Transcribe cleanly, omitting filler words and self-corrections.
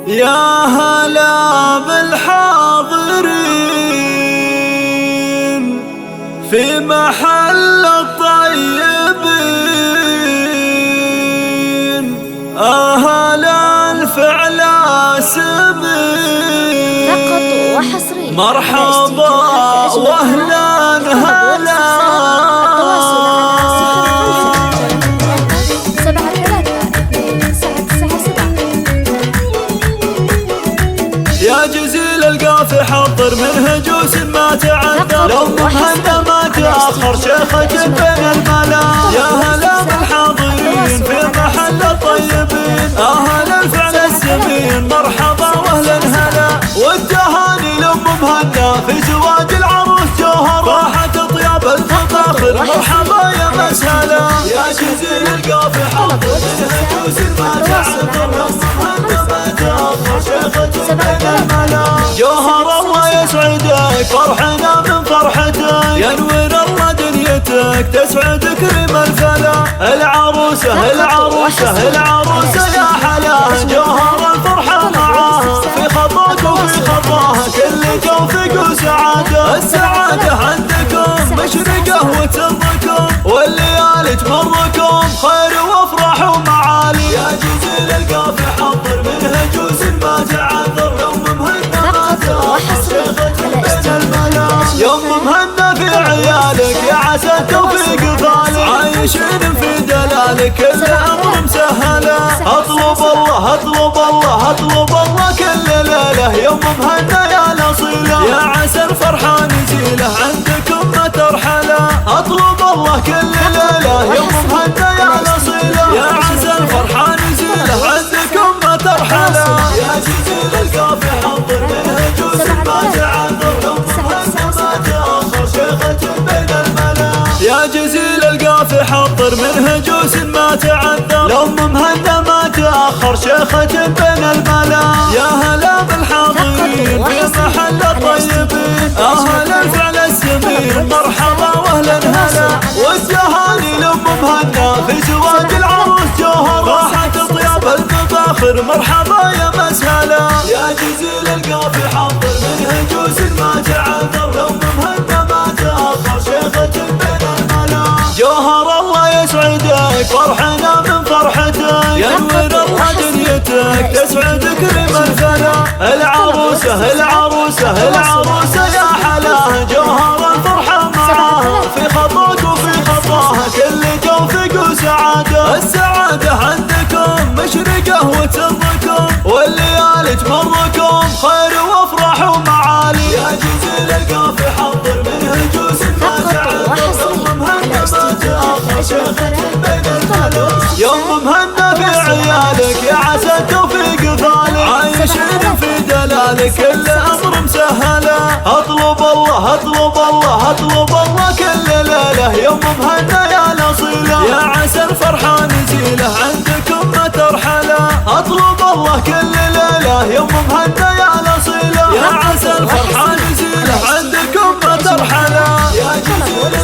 يا هلا بالحاضرين في محل الطيبين، أهلا فعل سبين فقط وحصريا مرحبا واهلا هلا. يا جزيل القافي حضر من هجوس ما تعذر، لو مهنا ما تأخر شيخة بين الملا. يا هلا بالحاضرين في محل الطيبين، أهلا الفعل السمين مرحبا واهلا هلا. والتهاني لأم مهنا في زواج العروس جوهر، راحت طياب المفاخر مرحبا يا مسهلا. يا جزيل القافي حضر من هجوس ما تعذر، لو مهنا ما تأخر شيخة بين الملا. جوهر الله يسعدك فرحنا من فرحتك، ينور الله دنيتك تسعدك ريم الفلا. العروسة العروسة العروسة يا حلاها، جوهر الفرحة معاها في خطاك وفي خطاها، كل توفيق وسعادة. السعادة عندكم مشرقة وتمكم، والليالي تمركم خير وافراح ومعالي. يا جزيل القافي حضر من هجوس ما تعذر، يوم مهنا في عيالك يا عسى التوفيق فالك، عايشين في دلالك كل امر مسهله. اطلب الله اطلب الله اطلب الله كل ليله، يوم مهنا يا نصيله، يا عسى الفرحه نزيله عندكم ما ترحله. اطلب الله كل ليله يوم مهنا يا نصيله، يا عسى الفرحه نزيله عندكم ما ترحله. يا جزيل القافي حضر من هجوس ما تعذر، يا جزيل القافي حضر من هجوس ما تعذر، لو مهنا ما تأخر شيخة بين الملا. يا هلا بالحاضرين في محل الطيبين، أهلا الفعل السمين مرحبا واهلا هلا. والتهاني لأم مهنا في زواج العروس جوهر، راحت طياب المفاخر مرحبا يا مسهلا. يا جزيل القافي حضر من هجوس ما تعذر، لو مهنا ما تأخر شيخة بين الملا. جوهر الله يسعدك فرحنا من فرحتك، ينور الله دنيتك تسعدك ريم الفلا. العروسة العروسة العروسة يا حلاها، جوهر الفرحة معاها في خطاك وفي خطاها، كل توفيق وسعادة. السعادة عندكم مشرقة وتمكم، والليالي تمركم خير وافراح ومعالي. يا جزيل القافي حضر من هجوس ما تعذر، يوم مهنا في عيالك يا عسى التوفيق فالك، عايشين في دلالك كل امر مسهله. اطلب الله اطلب الله اطلب الله كل ليله، يوم مهنا يا نصيله، يا عسى الفرحه نزيله عندكم ما ترحله. اطلب الله كل ليله يوم مهنا يا نصيله، يا عسى الفرحه نزيله عندكم ما ترحله. يا جزيل